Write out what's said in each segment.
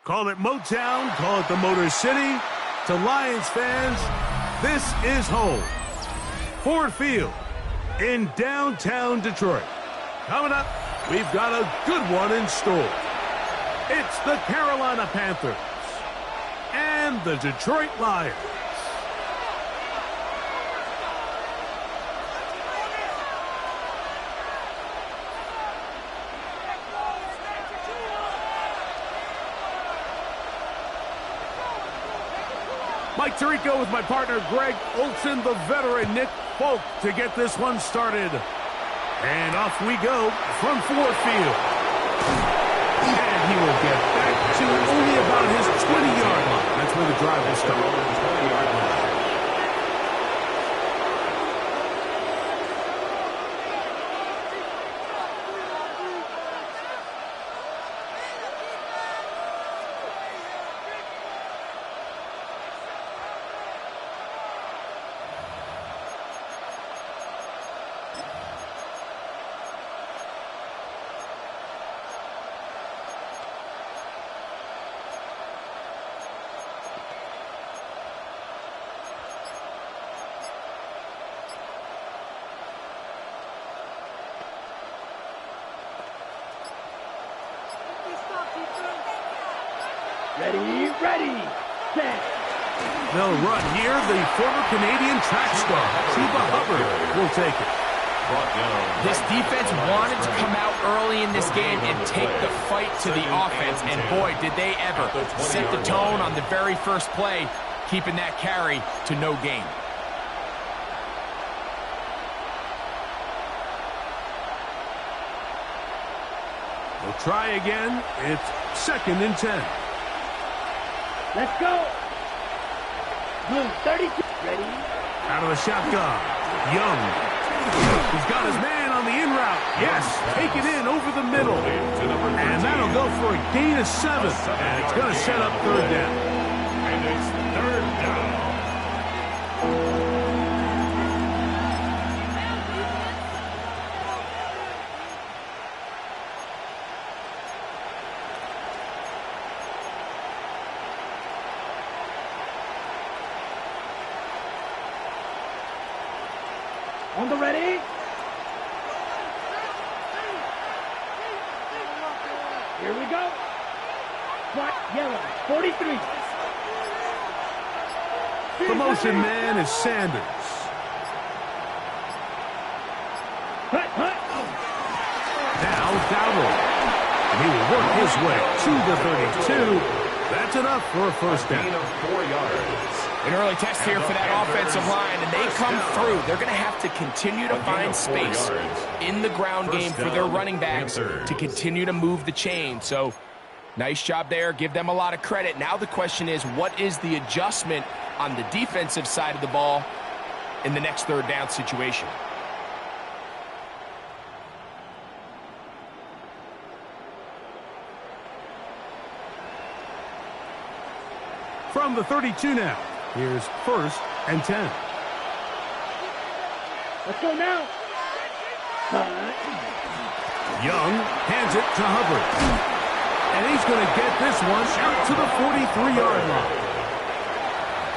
Call it Motown, call it the Motor City. To Lions fans, this is home. Ford Field in downtown Detroit. Coming up, we've got a good one in store. It's the Carolina Panthers and the Detroit Lions. Mike Tirico with my partner Greg Olson, the veteran Nick Folk to get this one started. And off we go from Ford Field. And he will get back to only about his 20-yard line. That's where the drive will start. Ready, set. They'll run here. The former Canadian track star, Chuba Hubbard, will take it. This defense wanted to come out early in this game and take the fight to the offense, and boy, did they ever. Set the tone on the very first play, keeping that carry to no gain. We'll try again. It's 2nd and 10. Let's go. Blue 32. Ready? Out of the shotgun. Young. He's got his man on the in route. Yes, take it in over the middle. And that'll go for a gain of 7. And it's going to set up 3rd down. And it's 3rd down. On the ready? Here we go. Black, yellow, 43. The motion man is Sanders. Hut. Now Dowdle. And he will work his way to the 32. That's enough for a 1st down. Gain of 4 yards. An early test here for that offensive line, and they come through. They're going to have to continue to find space in the ground game for their running backs to continue to move the chain. So, nice job there. Give them a lot of credit. Now the question is, what is the adjustment on the defensive side of the ball in the next 3rd down situation? From the 32 now. Here's 1st and 10. Let's go now. Young hands it to Hubbard. And he's going to get this one out to the 43-yard line.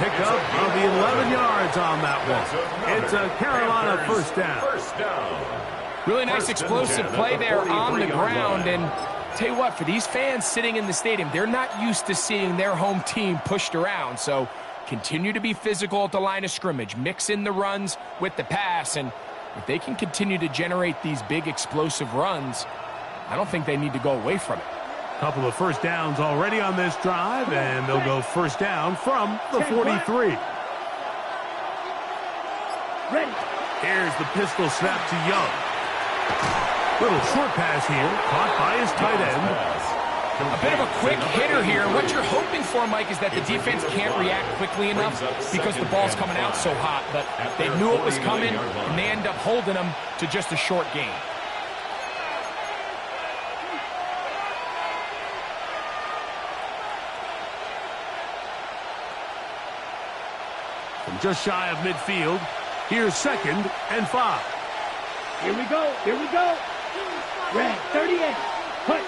Pick up of the 11 yards on that one. It's a Carolina 1st down. Really nice explosive play there on the ground. And tell you what, for these fans sitting in the stadium, they're not used to seeing their home team pushed around. So continue to be physical at the line of scrimmage. Mix in the runs with the pass. And if they can continue to generate these big explosive runs, I don't think they need to go away from it. Couple of 1st downs already on this drive, and they'll go 1st down from the 43. Ready. Here's the pistol snap to Young. Little short pass here, caught by his tight end. A bit of a quick hitter here. What you're hoping for, Mike, is that the defense can't react quickly enough because the ball's coming out so hot. But they knew it was coming, and they end up holding them to just a short gain. From just shy of midfield, here's 2nd and 5. Here we go. Red 38. Hut.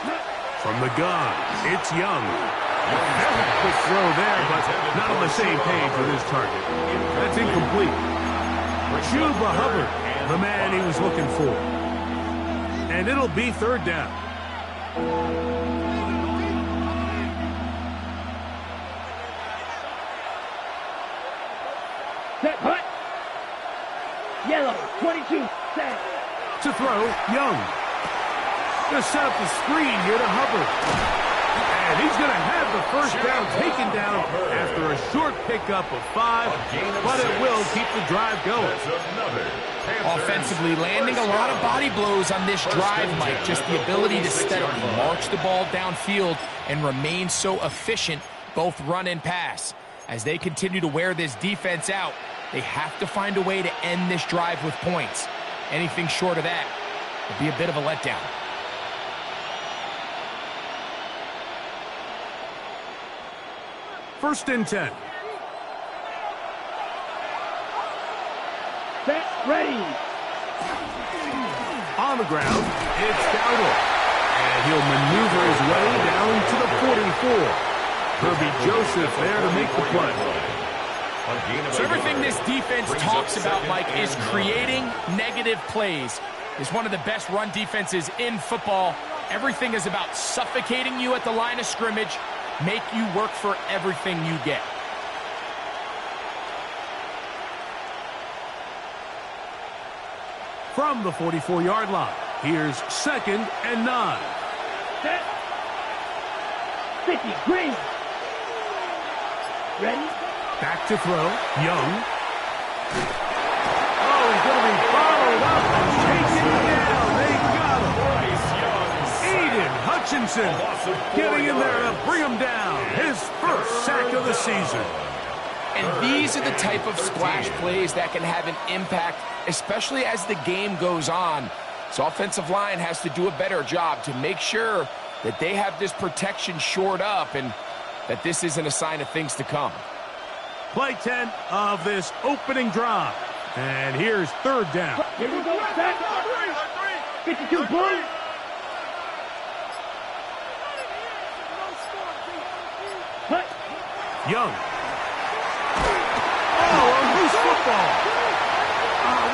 From the gun, it's Young. Quick throw there, but not on the same page with his target. That's incomplete. Chuba Hubbard, the man he was looking for. And it'll be third down. Set, hut. Yellow, 22, set. To throw, Young. Going to set up the screen here to Hubbard. And he's going to have the first down taken down after a short pickup of 5, but it will keep the drive going. Offensively, landing a lot of body blows on this drive, Mike. Just the ability to steadily march the ball downfield and remain so efficient, both run and pass. As they continue to wear this defense out, they have to find a way to end this drive with points. Anything short of that would be a bit of a letdown. First and 10. Set, ready. On the ground, it's Dowdle. And he'll maneuver his way down to the 44. Kirby Joseph there to make the play. So everything this defense talks about, Mike, is creating negative plays. It's one of the best run defenses in football. Everything is about suffocating you at the line of scrimmage, make you work for everything you get. From the 44-yard line, here's 2nd and 9. Set. 50, green. Ready. Back to throw, Young. Oh, he's going to be followed up and taken down. They got him. Aiden Hutchinson getting in there to bring him down. His first sack of the season. And these are the type of splash plays that can have an impact, especially as the game goes on. So offensive line has to do a better job to make sure that they have this protection shored up and that this isn't a sign of things to come. Play 10 of this opening drive. And here's 3rd down. Here we go, set. 52, blue. Hut. Young. Oh, a loose football.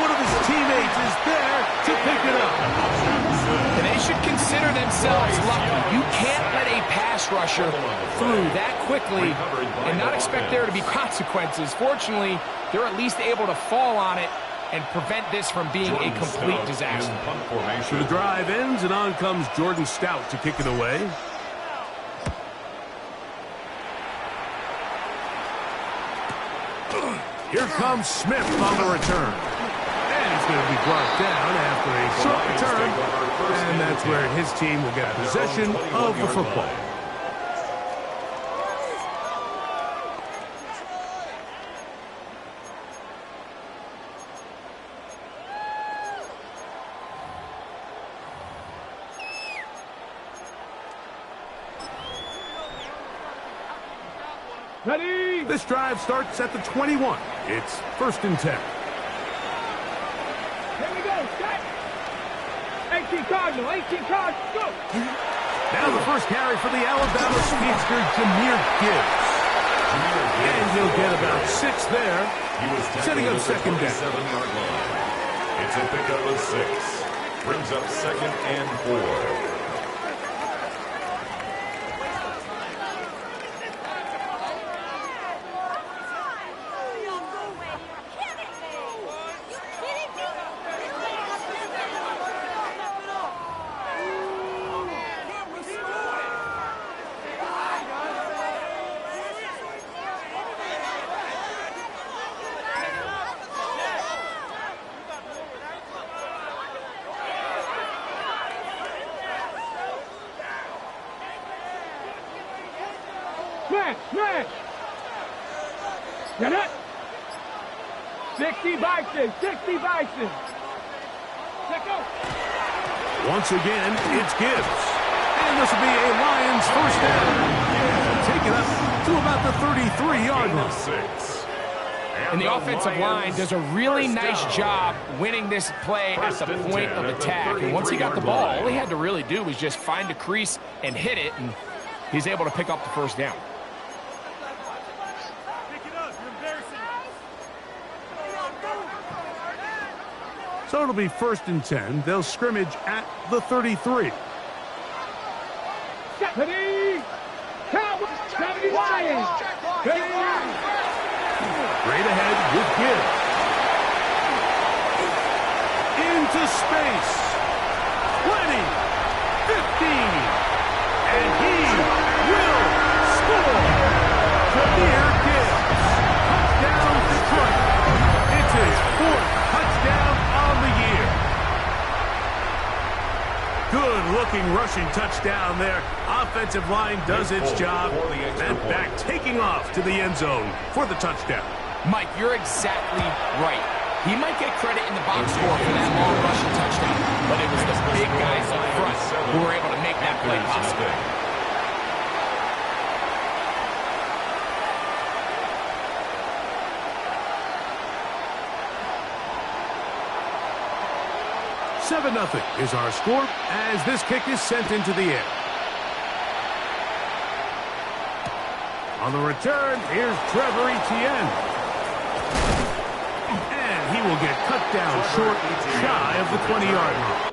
One of his teammates is there to pick it up. And they should consider themselves lucky. You can't let a pass rusher through that quickly and not expect there to be consequences. Fortunately, they're at least able to fall on it and prevent this from being a complete disaster. So the drive ends, and on comes Jordan Stout to kick it away. Here comes Smith on the return. And he's going to be brought down after a short return. And that's where his team will get possession of the football. Ready. This drive starts at the 21. It's 1st and 10. Here we go, set. 18 Cardinal, 18 Cardinal, go. Now the first carry for the Alabama speedster, Jahmyr Gibbs. And he'll get about 6 there, setting up 2nd down. It's a pickup of 6. Brings up 2nd and 4. Smash, smash. Get it. 60 Bison, 60 Bison. Let go. Once again, it's Gibbs. And this will be a Lions first down. And take it up to about the 33-yard line. And the offensive line does a really nice job winning this play at the point of attack. And once he got the ball, all he had to really do was just find a crease and hit it. And he's able to pick up the first down. So it'll be 1st and 10. They'll scrimmage at the 33. Ready? Cowboys! Lions! Straight ahead with Gibbs. Into space. 20. 15. And he will score. Jameer Gibbs. Touchdown Detroit. It's his 4th touchdown on the year. Good-looking rushing touchdown there. Offensive line does its job. And back taking off to the end zone for the touchdown. Mike, you're exactly right. He might get credit in the box score for that long rushing touchdown, but it was the big guys up front who were able to make that play possible. Nothing is our score as this kick is sent into the air. On the return, here's Trevor Etienne. And he will get cut down short, shy of the 20-yard line.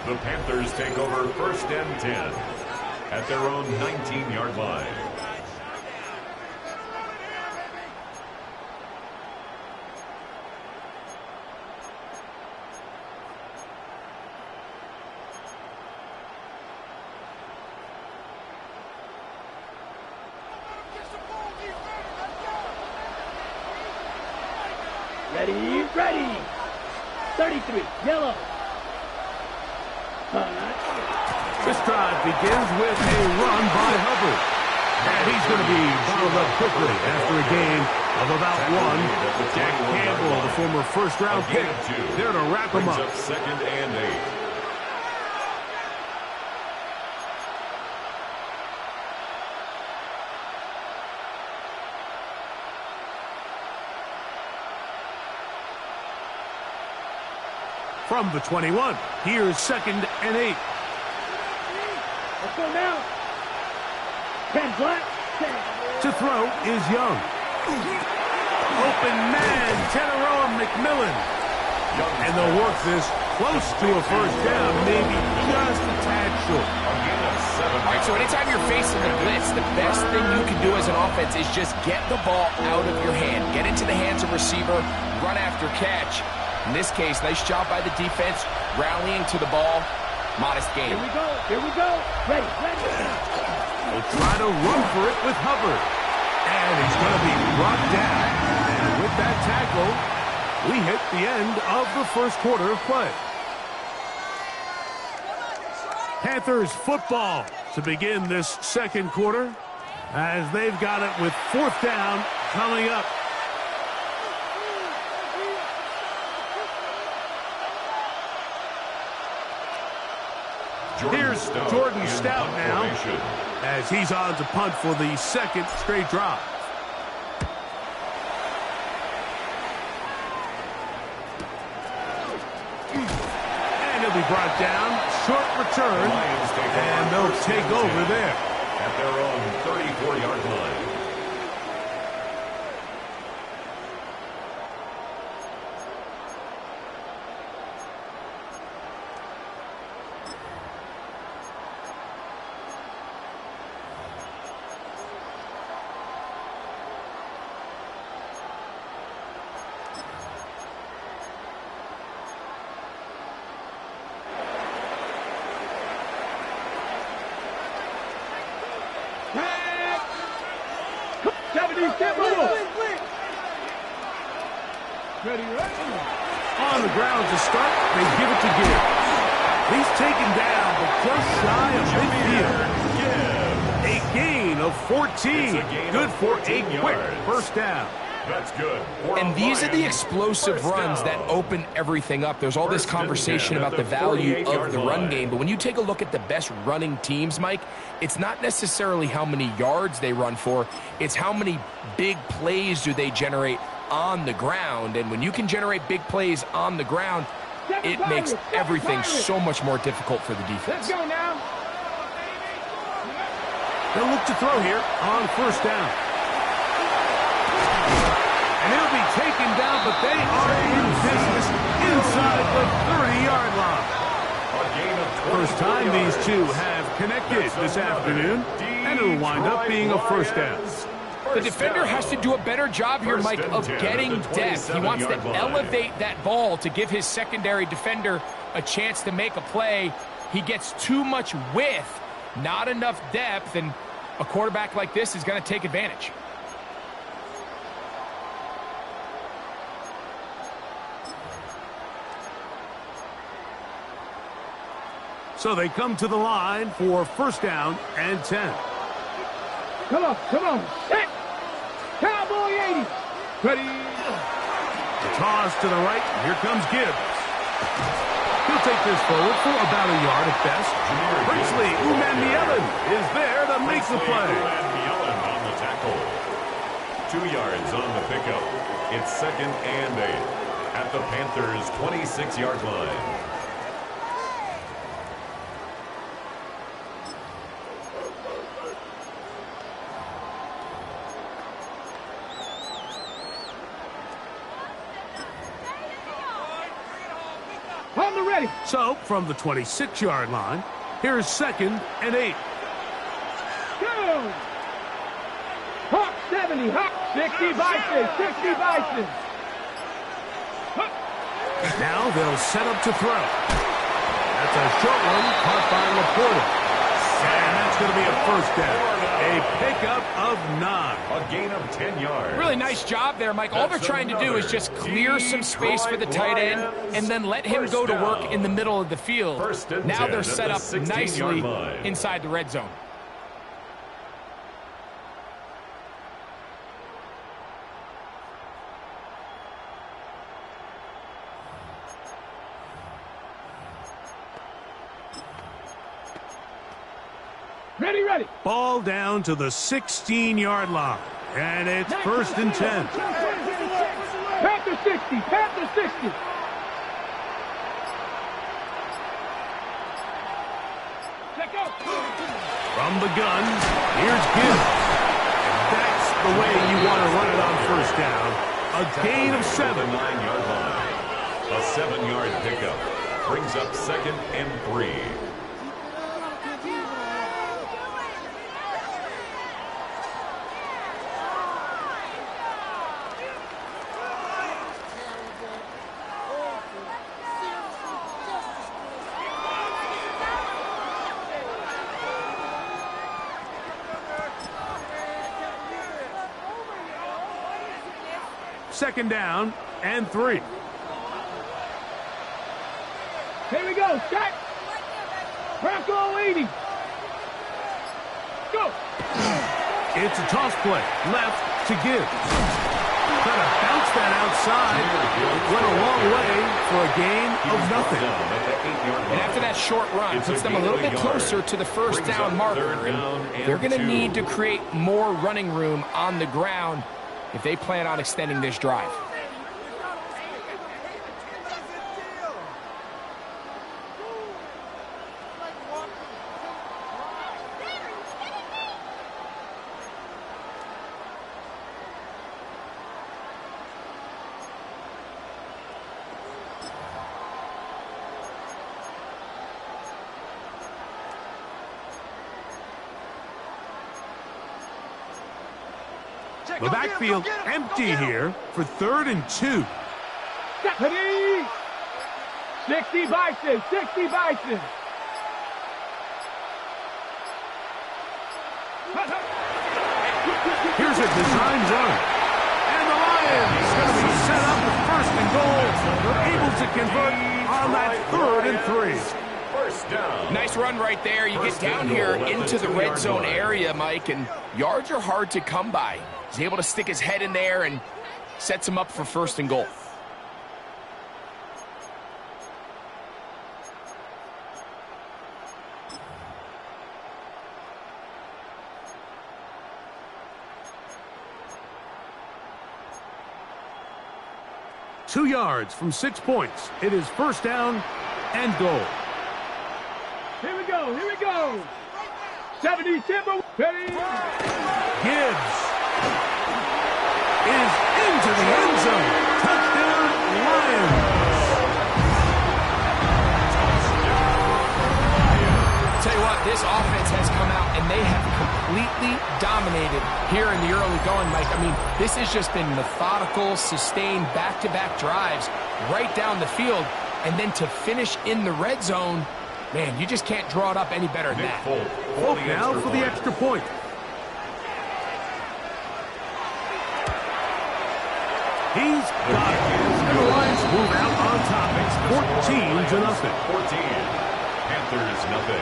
The Panthers take over 1st and 10 at their own 19-yard line. Ready. 33, yellow. This drive begins with a run by Hubbard. And he's going to be bottled up quickly after a gain of about 1. Jack Campbell, the former first-round pick, there to wrap him up. 2nd and 8. From the 21, here's 2nd and 8. Let's go now. 10 black. 10. To throw is Young. Open man, Teneroa McMillan. And they'll work this close to a first down, maybe just a tad short. All right, so anytime you're facing the blitz, the best thing you can do as an offense is just get the ball out of your hand. Get into the hands of receiver, run after catch. In this case, nice job by the defense, rallying to the ball. Modest gain. Here we go. Ready. We'll try to run for it with Hubbard. And he's going to be brought down. And with that tackle, we hit the end of the first quarter of play. Panthers football to begin this second quarter. as they've got it with 4th down coming up. Here's Jordan Stout now, as he's on to punt for the 2nd straight drive. And he'll be brought down. Short return, and they'll take over there. At their own 34-yard line. On the ground to start, they give it to Gibbs. He's taken down, but just shy of midfield. A gain of 14. Good for a quick first down. That's good. And these are the explosive runs that open everything up. There's all this conversation about the value of the run game, but when you take a look at the best running teams, Mike, it's not necessarily how many yards they run for, it's how many big plays do they generate on the ground. And when you can generate big plays on the ground, it makes everything so much more difficult for the defense. Let's go now. They'll look to throw here on 1st down. And he'll be taken down, but they are in business inside the 30-yard line. First time these two have connected this afternoon, and it'll wind up being a 1st down. The defender has to do a better job here, Mike, of getting depth. He wants to elevate that ball to give his secondary defender a chance to make a play. He gets too much width, not enough depth, and a quarterback like this is going to take advantage. So they come to the line for 1st down and 10. Come on, come on. Set. Cowboy 80. Ready. Toss to the right. Here comes Gibbs. He'll take this forward for about a yard at best. Princely Umanmielen is there to make the play. Umanmielen on the tackle. 2 yards on the pickup. It's 2nd and 8 at the Panthers' 26-yard line. So, from the 26-yard line, here's 2nd and 8. Go! Hawk 70, Hawk 60 Bison, 60 Bison. Now they'll set up to throw. That's a short one caught by Laporta. And that's going to be a 1st down. A pickup of 9. A gain of 10 yards. Really nice job there, Mike. All they're trying to do is just clear some space for the tight end and then let him go to work in the middle of the field. Now they're set up nicely inside the red zone. Ready, ready. Ball down to the 16-yard line. And it's 1st and 10. Panther 60, Panther 60. Check out. From the gun, here's Gibbs. And that's the way you want to run it on 1st down. A gain of 7. 9-yard line. A 7-yard pickup brings up 2nd and 3. Second down and 3. Here we go, set. Bronco 80. Go. It's a toss play, left to give. Trying to bounce that outside. Went a long way for a gain of nothing. And after that short run, puts them a little bit closer to the first down marker. They're going to need to create more running room on the ground if they plan on extending this drive. The backfield empty here for 3rd and 2. 60 Bison, 60 Bison. Here's a design run. And the Lions going to be set up with 1st and goal. They're able to convert on that 3rd and 3. First down. Nice run right there. You get down here into the red zone area, Mike, and yards are hard to come by. He's able to stick his head in there and sets him up for 1st and goal. Two yards from 6 points. It is 1st down and goal. Here we go, here we go. 70 Timber. Gibbs is into the end zone. Touchdown, Lions. Tell you what, this offense has come out and they have completely dominated here in the early going, Mike. I mean, this has just been methodical, sustained, back-to-back drives right down the field. And then to finish in the red zone, man, you just can't draw it up any better than that. Folk now for the extra point. He's got it. And the Lions move out on top. It's 14-0. 14. Panthers nothing.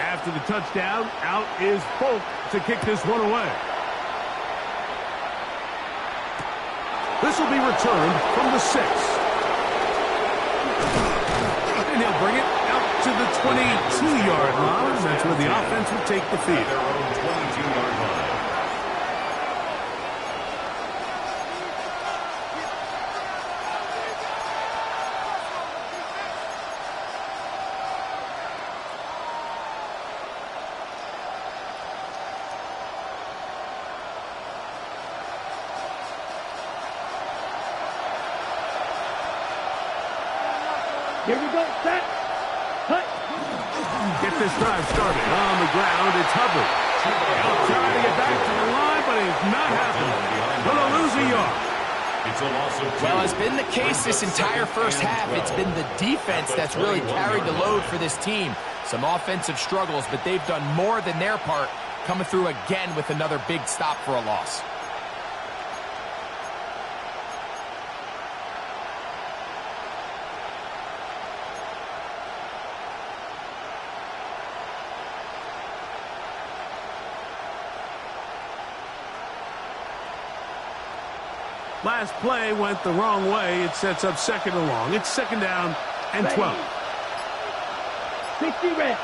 After the touchdown, out is Folk to kick this one away. This will be returned from the 6. And he'll bring it out to the 22-yard line. That's where the offense will take the field. Their own 22-yard line. Here we go, set. Cut. Get this drive started. On the ground, it's Hubbard. He'll try to get back to the line, but it's not happening. Going to lose a yard. It's a loss of 2. Well, as been the case this entire first half, it's been the defense that's really carried the load for this team. Some offensive struggles, but they've done more than their part, coming through again with another big stop for a loss. Last play went the wrong way. It sets up 2nd and long. It's 2nd down and 12. 60 red.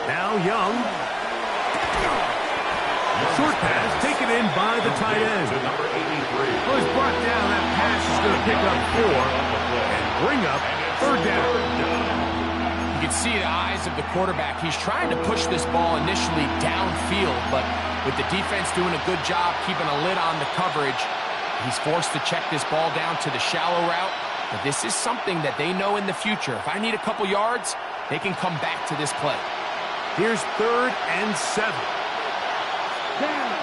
Now Young. Short pass taken in by the tight end. To number 83. Well, he's brought down. That pass is going to pick up 4 and bring up 3rd down. You can see the eyes of the quarterback. He's trying to push this ball initially downfield, but with the defense doing a good job keeping a lid on the coverage, he's forced to check this ball down to the shallow route. But this is something that they know in the future. If I need a couple yards, they can come back to this play. Here's 3rd and 7. Down.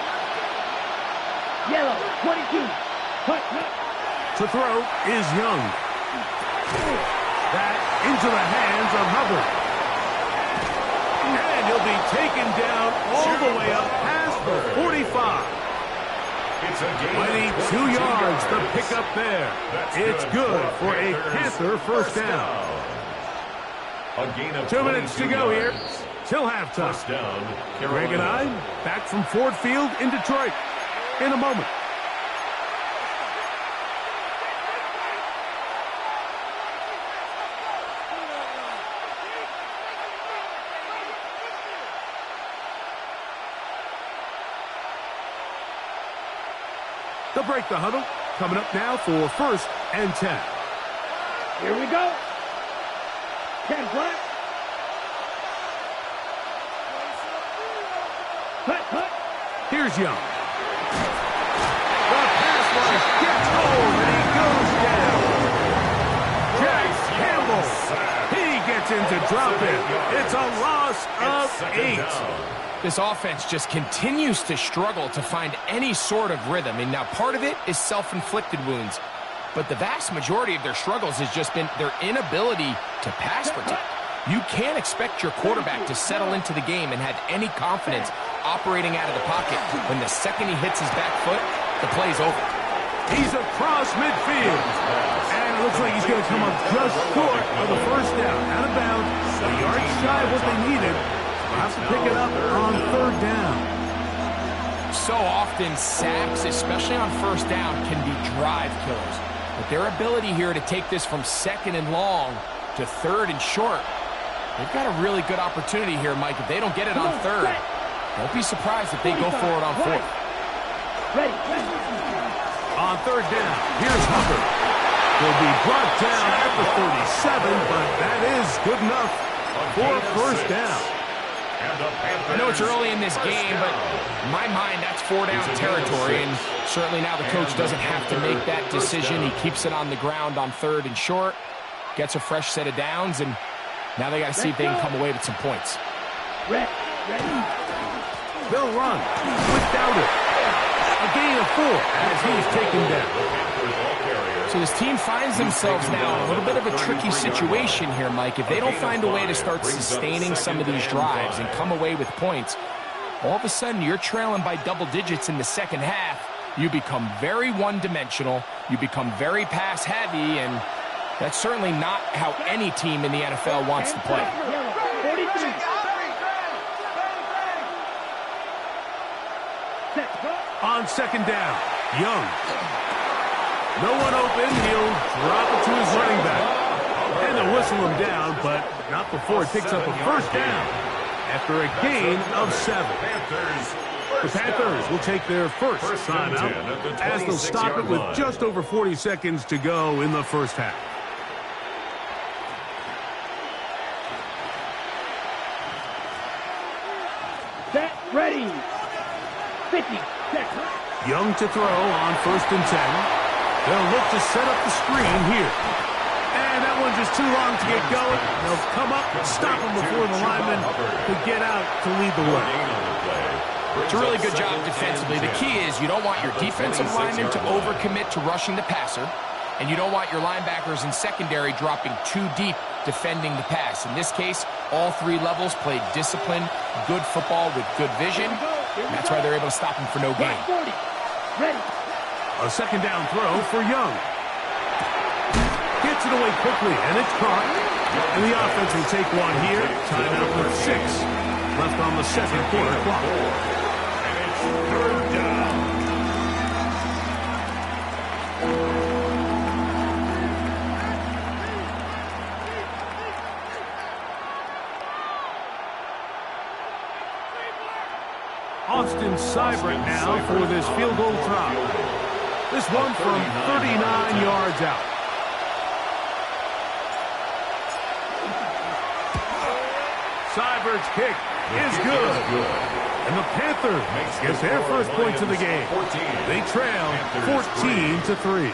Yellow, 22. Cut. To throw is Young. That into the hands of Hubbard. And he'll be taken down all the way up past the 45. It's a gain Mighty of 2 yards, the yards. pickup there. That's It's good for a Panthers. Panther first down. A gain of 2 minutes to go here yards. till halftime. First down, Greg and I back from Ford Field in Detroit in a moment. They'll break the huddle. Coming up now for 1st and 10. Here we go. 10 flat. Cut. Here's Young. The pass rush gets home and he goes down. Jack Campbell. He gets into drop it. It's a loss of 8. This offense just continues to struggle to find any sort of rhythm. And now part of it is self-inflicted wounds. But the vast majority of their struggles has just been their inability to pass protect. You can't expect your quarterback to settle into the game and have any confidence operating out of the pocket. When the second he hits his back foot, the play's over. He's across midfield. And it looks like he's going to come up just short of the first down. Out of bounds, a yard shy of what they needed. They'll have to pick it up on 3rd down. So often, sacks, especially on first down, can be drive killers. But their ability here to take this from 2nd and long to 3rd and short, they've got a really good opportunity here, Mike. If they don't get it on 3rd, don't be surprised if they go for it on 4th. Ready. On 3rd down, here's Hubbard. Will be brought down at the 37, but that is good enough for 1st down. I know it's early in this game, but in my mind, that's 4-down territory, and certainly now the coach doesn't have to make that decision. He keeps it on the ground on 3rd and short, gets a fresh set of downs, and now they got to see if they can come away with some points. Ready. They'll run without it. A gain of 4 as he's taken down. So this team finds themselves now in a little bit of a tricky situation here, Mike. If they don't find a way to start sustaining some of these drives and come away with points, all of a sudden you're trailing by double digits in the second half. You become very one-dimensional. You become very pass-heavy, and that's certainly not how any team in the NFL wants to play. 43. On 2nd down, Young. No one open. He'll drop it to his running back. And they'll whistle him down, but not before he picks up a 1st down after a gain of 7. The Panthers will take their first timeout as they'll stop it with just over 40 seconds to go in the first half. Set. Ready. 50 seconds. Young to throw on 1st and 10. They'll look to set up the screen here. And that one's just too long to get going. They'll come up and stop him before the lineman could get out to lead the way. It's a really good job defensively. The key is you don't want your defensive linemen to overcommit to rushing the passer, and you don't want your linebackers in secondary dropping too deep defending the pass. In this case, all 3 levels played disciplined, good football with good vision. And that's why they're able to stop him for no gain. 40. Ready. A 2nd down throw for Young. Gets it away quickly, and it's caught. And the offense will take one here. Timeout with 6 left on the 2nd quarter clock. And it's 3rd down. Austin Seibert now for this field goal try. This one from 39 yards out. Seibert's kick is good. And the Panthers get their first points of the game. They trail 14-3.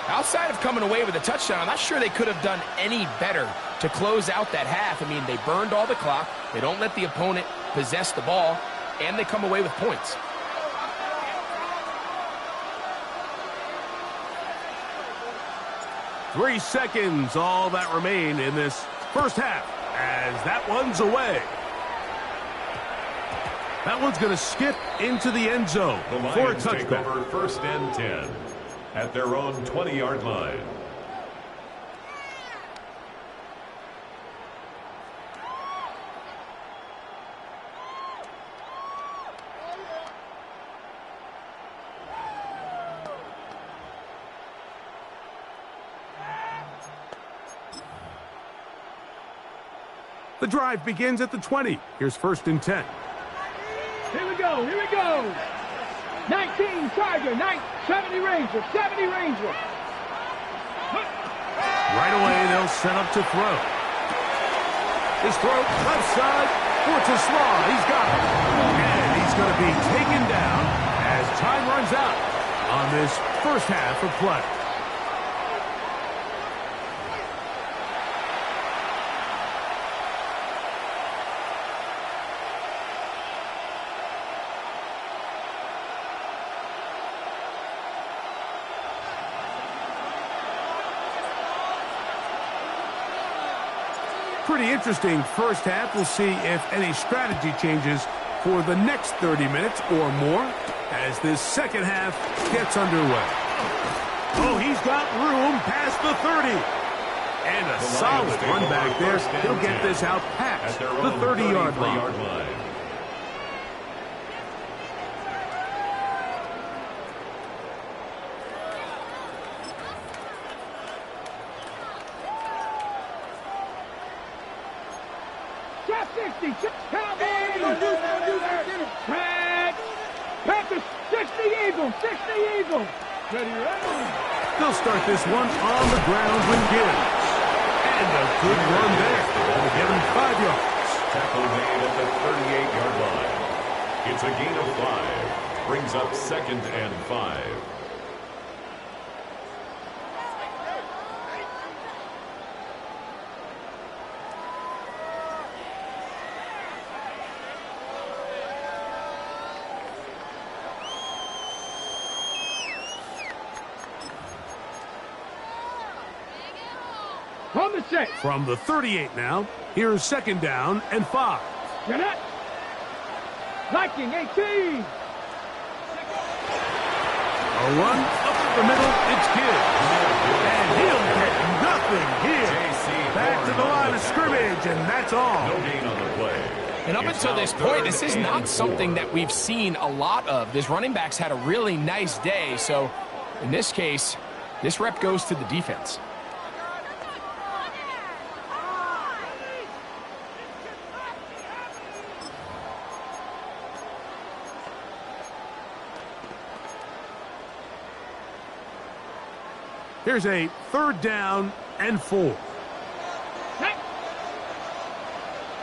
Outside of coming away with a touchdown, I'm not sure they could have done any better to close out that half. I mean, they burned all the clock. They don't let the opponent possess the ball, and they come away with points. Three seconds, all that remain in this first half, as that one's away. That one's going to skip into the end zone The for a Lions take touchback. over 1st and 10 at their own 20-yard line. The drive begins at the 20. Here's 1st and 10. Here we go, here we go. 19 Tiger, 70 Ranger, 70 Ranger. Right away, they'll set up to throw. His throw, left side, for Slaw. He's got it. And he's going to be taken down as time runs out on this first half of play. Pretty interesting first half. We'll see if any strategy changes for the next 30 minutes or more as this second half gets underway. Oh, he's got room past the 30. And a solid run back there. He'll get this out past the 30-yard line. Panthers, 60 Eagles, 60 Eagles. Ready, ready. They'll start this one on the ground with Gibbs. And a good run there. That'll get him 5 yards. Tackle made at the 38-yard line. It's a gain of 5. Brings up 2nd and 5. On the set. From the 38 now, here's 2nd down and 5. Get it. Viking, 18. A run up the middle, it's Gibbs. And he'll get nothing here. Back to the line of scrimmage, and that's all. No gain on the play. And up until this point, this is not something that we've seen a lot of. This running back's had a really nice day, so in this case, this rep goes to the defense. Here's a 3rd down and 4.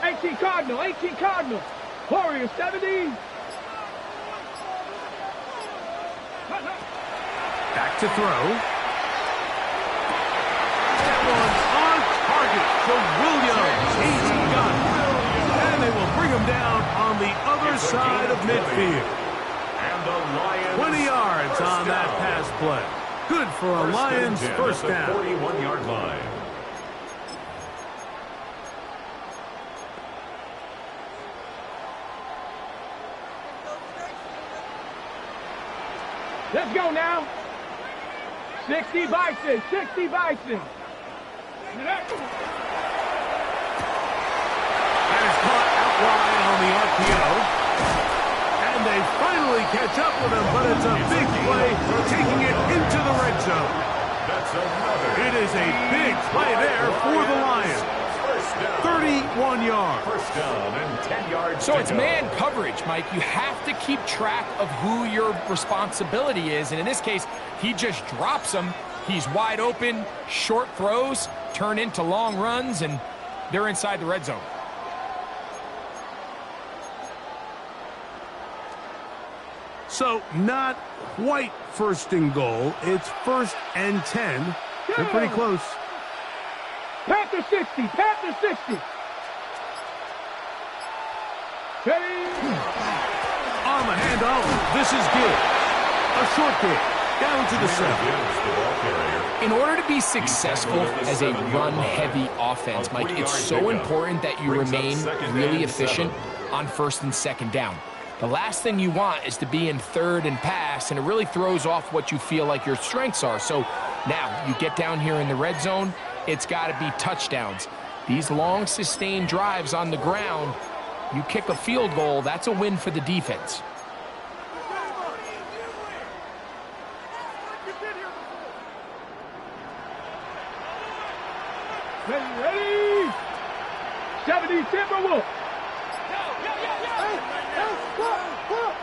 18 Cardinal, 18 Cardinal. Warriors, 70. Back to throw. That one's on target to Williams. He's got it. And they will bring him down on the other side of midfield. And the Lions 20 yards on that pass play. Good for a Lions first down. 41-yard line. Let's go now. 60 Bison, 60 Bison. That is caught out wide on the RPO. And they finally catch up with him, but it's a big play taking it into the red zone. That's another. It is a big play there for the Lions. 31 yards. First down and 10 yards. So it's man coverage, Mike. You have to keep track of who your responsibility is. And in this case, he just drops him. He's wide open. Short throws turn into long runs, and they're inside the red zone. So not quite 1st and goal. It's 1st and 10. They're pretty close. Panther 60, Panther 60. On the handoff, this is good. A short kick, down to the 7. In order to be successful as a run-heavy offense, Mike, it's so important that you remain really efficient on 1st and 2nd down. The last thing you want is to be in third and pass, and it really throws off what you feel like your strengths are. So now you get down here in the red zone, it's got to be touchdowns. These long sustained drives on the ground, you kick a field goal, that's a win for the defense. Ready? 70 Timberwolves.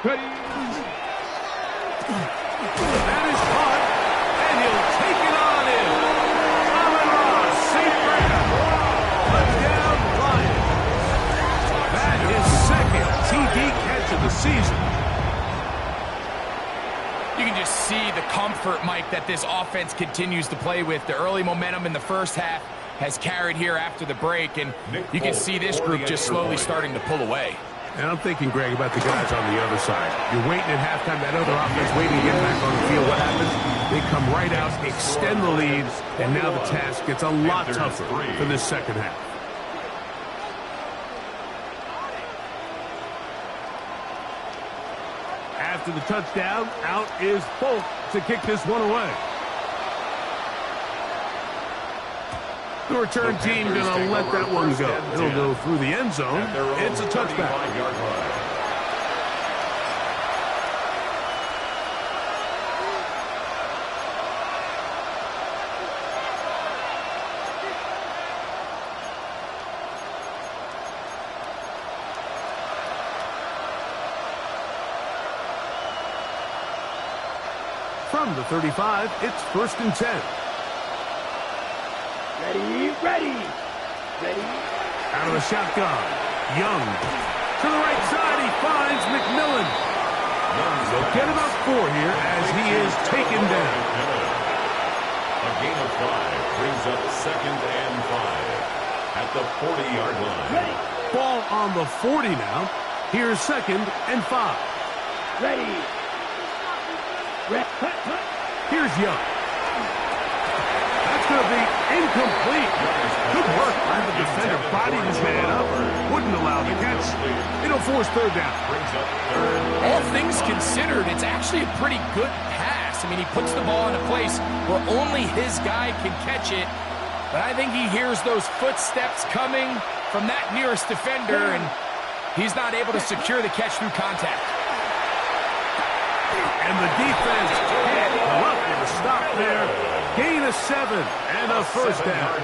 Ready? That is caught, and he'll take it on in. Amon-Ra, St. Brown. Touchdown, Lions. That is second TD catch of the season. You can just see the comfort, Mike, that this offense continues to play with. The early momentum in the first half has carried here after the break, and you can see this group just slowly starting to pull away. And I'm thinking, Greg, about the guys on the other side. You're waiting at halftime, that other offense waiting to get back on the field. What happens? They come right out, extend the lead, and now the task gets a lot tougher for this second half. After the touchdown, out is Folk to kick this one away. The return team going to let that one go. It'll go through the end zone. It's a touchback. From the 35, it's 1st and 10. Ready. Out of the shotgun, Young. To the right side, he finds McMillan. They'll get him up 4 here as he is taken down. A gain of 5 brings up 2nd and 5 at the 40-yard line. Ready. Ball on the 40 now. Here's 2nd and 5. Ready. Here's Young. That's going to be incomplete. Good work by the defender. Bodied his man up. Wouldn't allow the catch. It'll force 3rd down. All things considered, it's actually a pretty good pass. I mean, he puts the ball in a place where only his guy can catch it. But I think he hears those footsteps coming from that nearest defender, and he's not able to secure the catch through contact. And the defense can't come up with a stop there. Gain of 7 and a 1st down.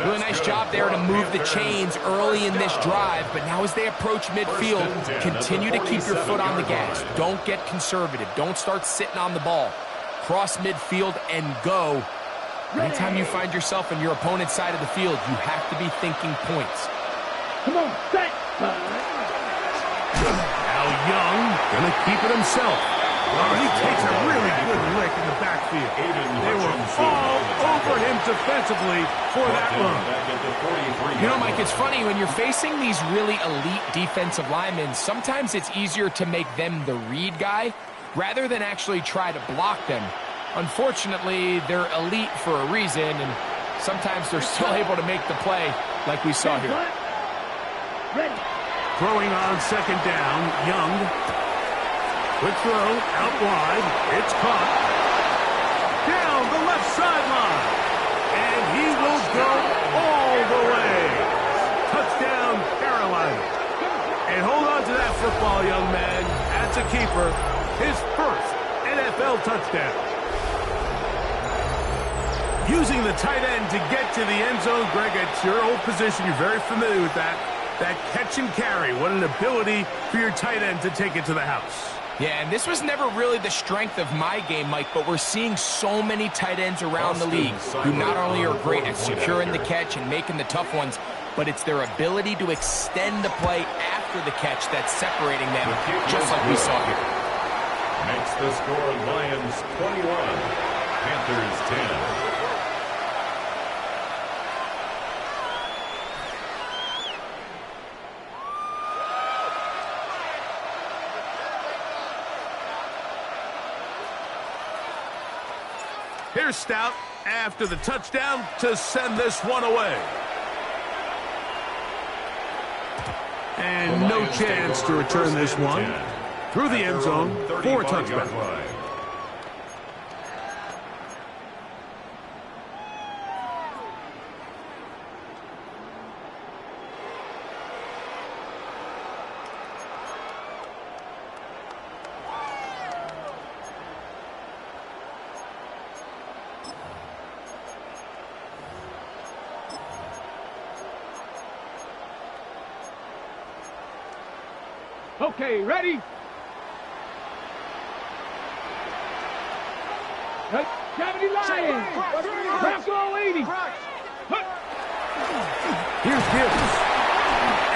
Really nice job there to move the chains early in this drive, but now as they approach midfield, continue to keep your foot on the gas. Don't get conservative. Don't start sitting on the ball. Cross midfield and go. Anytime you find yourself on your opponent's side of the field, you have to be thinking points. Come on, set. Now Young going to keep it himself. Oh, he takes a really good lick in the backfield. They were all over him defensively for that run. You know, Mike, it's funny, when you're facing these really elite defensive linemen, sometimes it's easier to make them the read guy rather than actually try to block them. Unfortunately, they're elite for a reason, and sometimes they're still able to make the play like we saw here. Throwing on 2nd down, Young. Quick throw, out wide. It's caught. Down the left sideline. And he will go all the way. Touchdown, Carolina. And hold on to that football, young man. That's a keeper. His first NFL touchdown. Using the tight end to get to the end zone. Greg, it's your old position. You're very familiar with that. That catch and carry. What an ability for your tight end to take it to the house. Yeah, and this was never really the strength of my game, Mike, but we're seeing so many tight ends around the league who not only are great at securing the catch and making the tough ones, but it's their ability to extend the play after the catch that's separating them, just like we saw here. Makes the score Lions 21, Panthers 10. Here's Stout after the touchdown to send this one away. And no chance to return this one. Through the end zone for a touchback. Okay, ready? 70 Lions. Bronco 80. Here's Gibbs.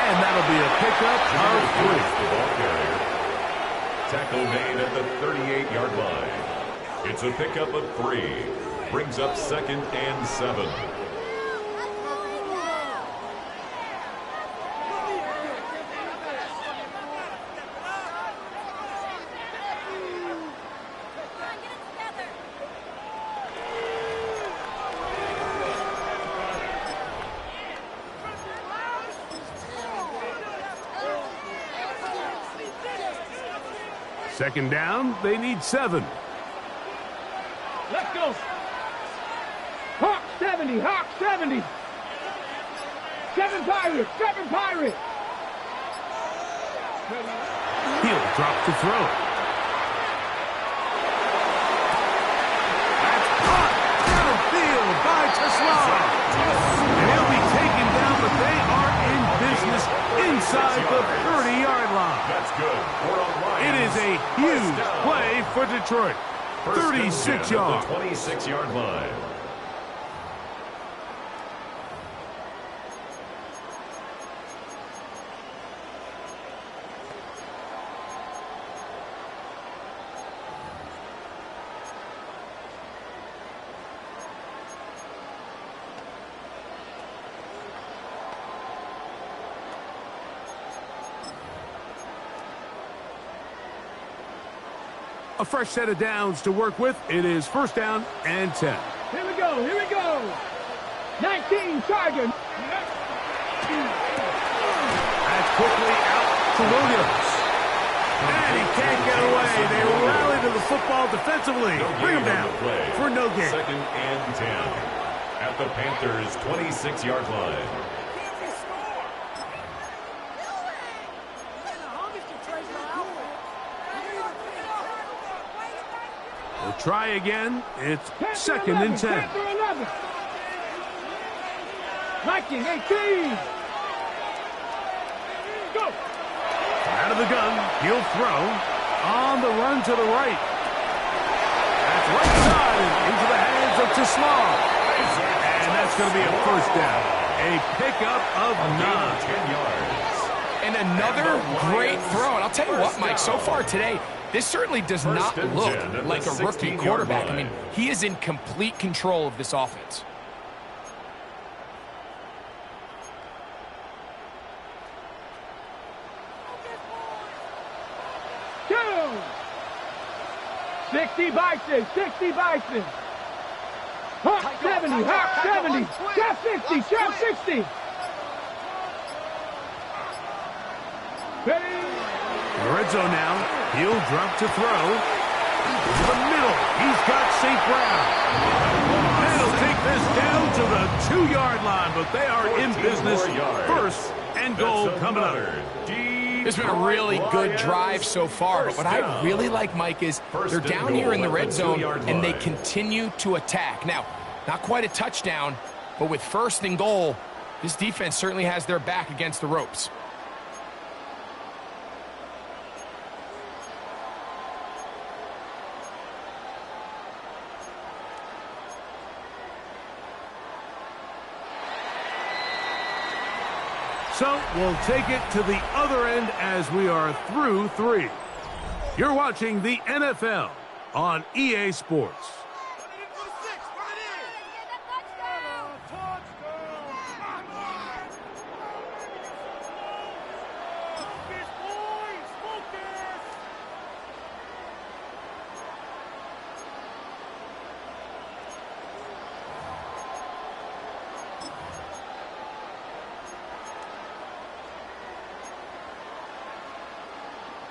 And that'll be a pickup of 3. Tackle made at the 38-yard line. It's a pickup of 3. Brings up 2nd and 7. Second down, they need 7. Let's go. Hawk 70, Hawk 70. 7 Pirates, 7 Pirates. He'll drop to throw. That's caught downfield by Tesla. And he'll be taken down, but they are in business inside the 30-yard line. That's good. It is a huge play for Detroit. 36 yards. 26-yard line. A fresh set of downs to work with. It is first down and 10. Here we go, here we go. 19 Charger. That's quickly out to Williams. And he can't get away. They rally to the football defensively. Bring him down for no gain. 2nd and 10 at the Panthers' 26-yard line. We'll try again. It's 2nd and 10. Mikey, 18. Go. Out of the gun, he'll throw. On the run to the right. That's right side into the hands of Tislar. And that's going to be a first down. A pickup of 9. 10 yards. And another great throw. And I'll tell you what, Mike, so far today, this certainly does not look like a rookie quarterback. I mean, he is in complete control of this offense. Two. 60 Bison, 60 Bison. Hawk 70, Hawk 70. Chop 60, Chop 60. Ready? The red zone now. He'll drop to throw. Into the middle. He's got St. Brown. That'll take this down to the 2-yard line, but they are in business. First and goal coming up. It's been a really good drive so far, but what I really like, Mike, is they're down here in the red zone, and they continue to attack. Now, not quite a touchdown, but with 1st and goal, this defense certainly has their back against the ropes. So we'll take it to the other end as we are through 3. You're watching the NFL on EA Sports.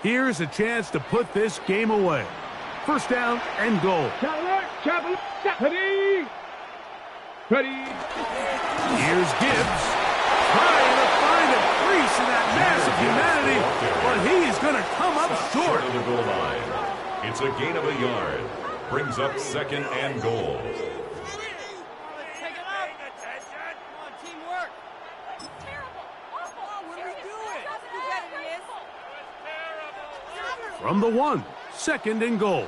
Here's a chance to put this game away. First down and goal. Traveler, ready. Ready. Here's Gibbs. Trying to find a crease in that mass of humanity, but he's going to come up short. Of the goal line. It's a gain of a yard. Brings up second and goal. From the 1, second and goal.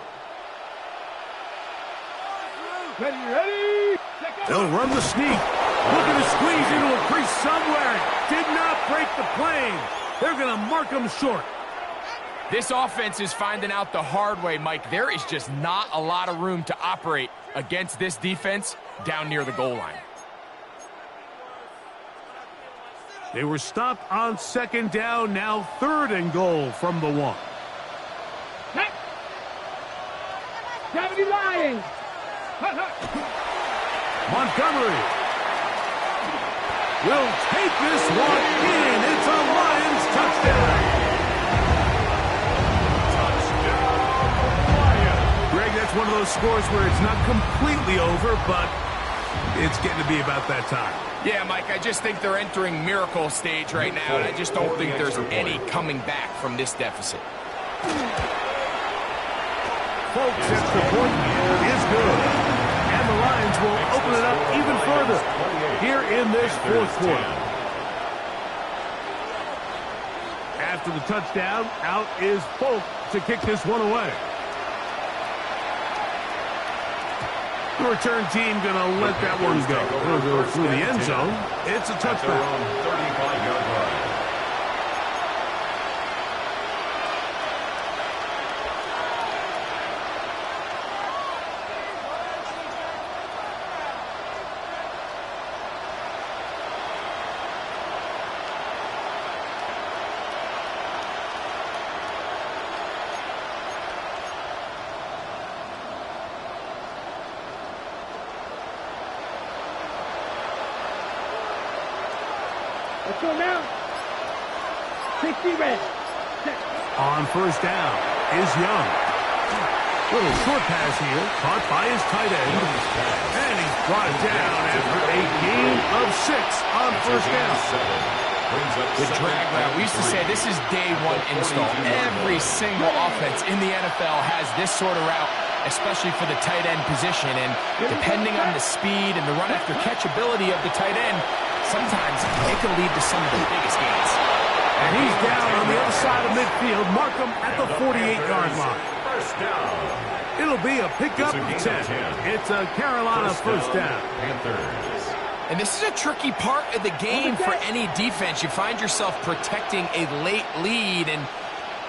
Ready. They'll run the sneak. Looking to squeeze into a crease somewhere. Did not break the plane. They're going to mark him short. This offense is finding out the hard way, Mike. There is just not a lot of room to operate against this defense down near the goal line. They were stopped on second down, now third and goal from the 1. Gravity Lions. Montgomery will take this one in. It's a Lions touchdown. Greg, that's one of those scores where it's not completely over, but it's getting to be about that time. Yeah, Mike, I just think they're entering miracle stage right now, and I just don't think there's any coming back from this deficit. Folks, extra point is good. And the Lions will open it up even further here in this fourth quarter. After the touchdown, out is Folk to kick this one away. The return team going to let that one go. It'll go through the end zone. It's a touchdown. 35-yard line. Let's go now. 60 red. On first down is Young. Little short pass here, caught by his tight end. And he's brought it down after a gain of 6 on first down. The drag route, we used to say this is day one install. Every single offense in the NFL has this sort of route, especially for the tight end position. And depending on the speed and the run after catch ability of the tight end, sometimes it can lead to some of the biggest gains. And he's down on the other side of midfield. Mark him at the 48-yard line. First down. It'll be a pickup 10. It's a Carolina first down. Panthers. And this is a tricky part of the game for any defense. You find yourself protecting a late lead, and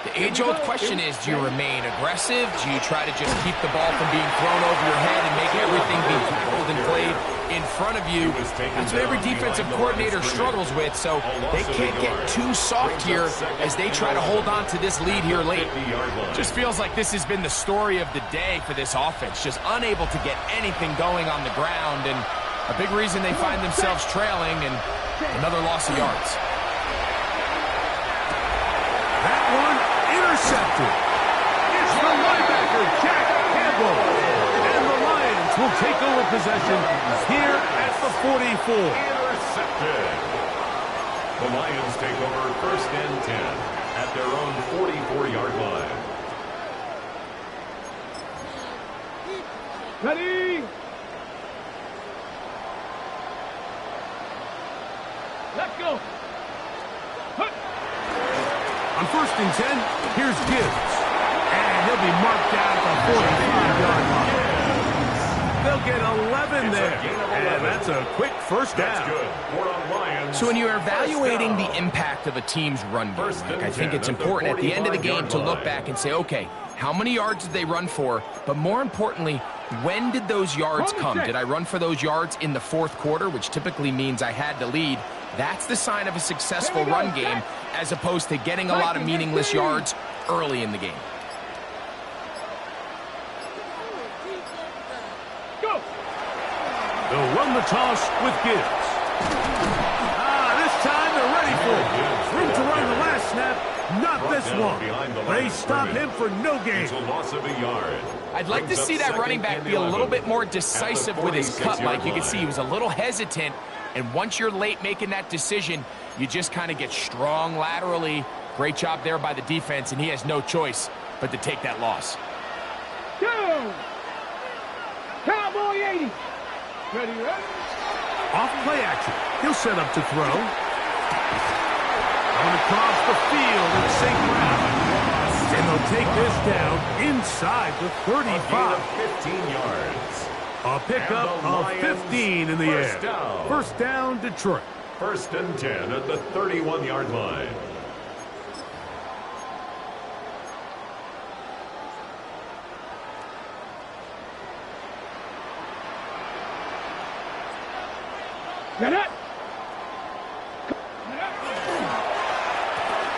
the age-old question is, do you remain aggressive? Do you try to just keep the ball from being thrown over your head and make everything be tackled and played in front of you? That's what every defensive coordinator struggles with, so they can't get too soft here as they try to hold on to this lead here late. Just feels like this has been the story of the day for this offense, just unable to get anything going on the ground, and a big reason they find themselves trailing and another loss of yards. That one intercepted. It's the linebacker, Jack Campbell. And the Lions will take over possession here at the 44. Intercepted. The Lions take over first and 10 at their own 44-yard line. Ready. Let's go. On first and 10, here's Gibbs. And he'll be marked down at the 45-yard line. They'll get 11 there. And that's a quick first down. That's good. We're on Lions. So when you're evaluating the impact of a team's run game, Mike, I think it's important at the end of the game to look back and say, okay, how many yards did they run for? But more importantly, when did those yards come? Did I run for those yards in the fourth quarter, which typically means I had to lead? That's the sign of a successful run game, as opposed to getting a lot of meaningless yards early in the game. Go. They'll run the toss with Gibbs. This time they're ready for it. Room to run the last snap. not this one. They stop him for no gain. It's a loss of a yard. I'd like to see that running back be a little bit more decisive with his cut, Mike. You can see he was a little hesitant, and once you're late making that decision, you just kind of get strong laterally. Great job there by the defense, and he has no choice but to take that loss. 2. Cowboy 80. Ready, ready. Off play action. He'll set up to throw. Going across the field at St. Cloud. And they'll take this down inside the 35. 15 yards. A pickup of 15 in the air. First down, Detroit. 1st and 10 at the 31-yard line. Get it.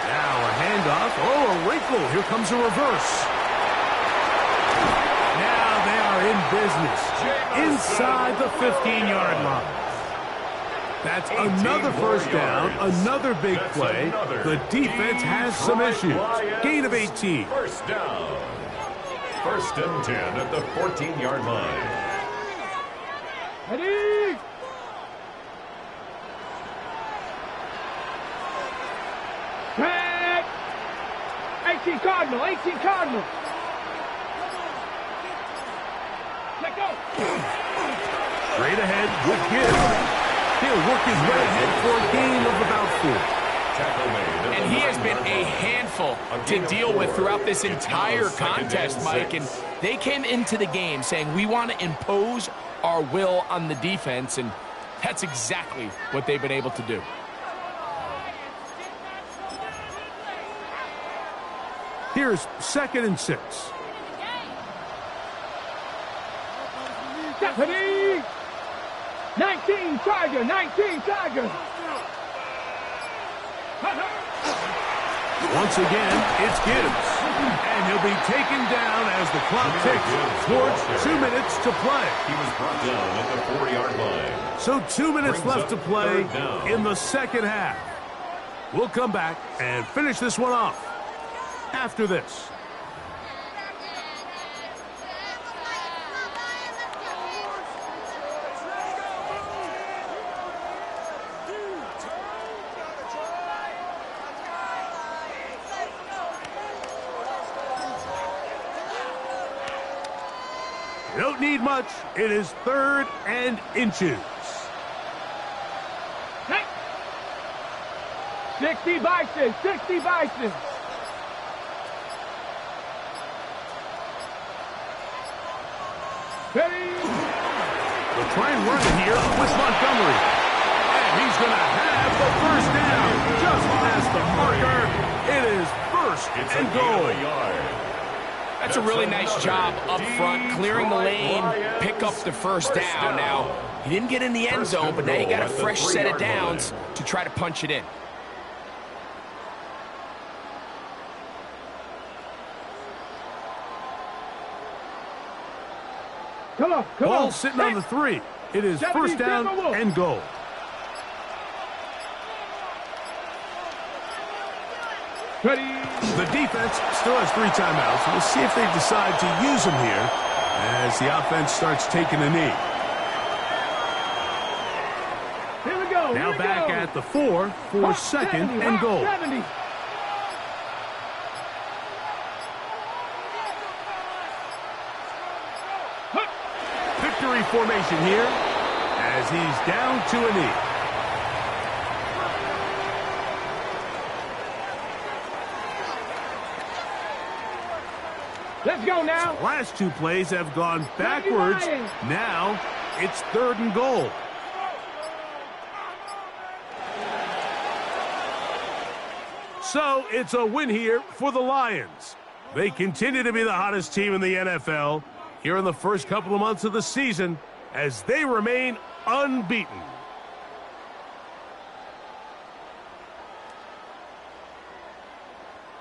Now a handoff. Oh, a wrinkle. Here comes a reverse. Now they are in business inside the 15-yard line. That's another first down, another big play. The defense has some issues. Gain of 18. First down. 1st and 10 at the 14-yard line. Ready. Back. 18 Cardinal, 18 Cardinal. Let go. Straight ahead with Gibbs. He'll work his way ahead for a gain of about 4. And he has been a handful to deal with throughout this entire contest, Mike. And they came into the game saying, we want to impose our will on the defense, and that's exactly what they've been able to do. Here's 2nd and 6. Stephanie. 19 Tiger, 19 Tiger. Once again, it's Gibbs. And he'll be taken down as the clock ticks towards 2 minutes to play. He was brought down at the 4-yard line. So 2 minutes left to play in the second half. We'll come back and finish this one off after this. You don't need much. It is 3rd and inches. Hey. 60 Bison, 60 Bison. Ready. They'll try and run it here with Montgomery. And he's going to have the first down. Just past the marker. It is 1st and goal. That's a really nice job up front, clearing the lane, pick up the first down. Now, he didn't get in the end zone, but now you got a fresh set of downs to try to punch it in. Come on, come Ball on. sitting on the 3. It is first down and goal. Ready. The defense still has 3 timeouts. We'll see if they decide to use them here as the offense starts taking a knee. Here we go. Now back at the 4 for 2nd and goal. 70. Victory formation here as he's down to a knee. Let's go now. Last 2 plays have gone backwards. Now it's 3rd and goal. So it's a win here for the Lions. They continue to be the hottest team in the NFL here in the first couple of months of the season as they remain unbeaten.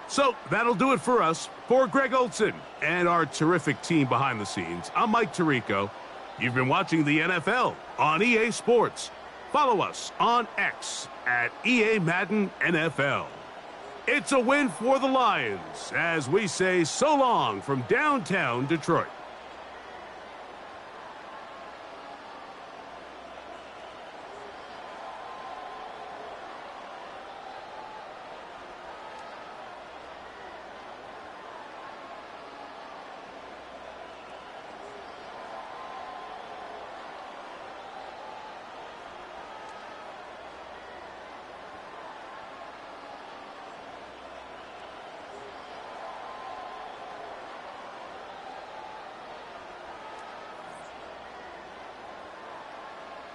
So that'll do it for us. For Greg Olson and our terrific team behind the scenes, I'm Mike Tirico. You've been watching the NFL on EA Sports. Follow us on X at EA Madden NFL. It's a win for the Lions as we say so long from downtown Detroit.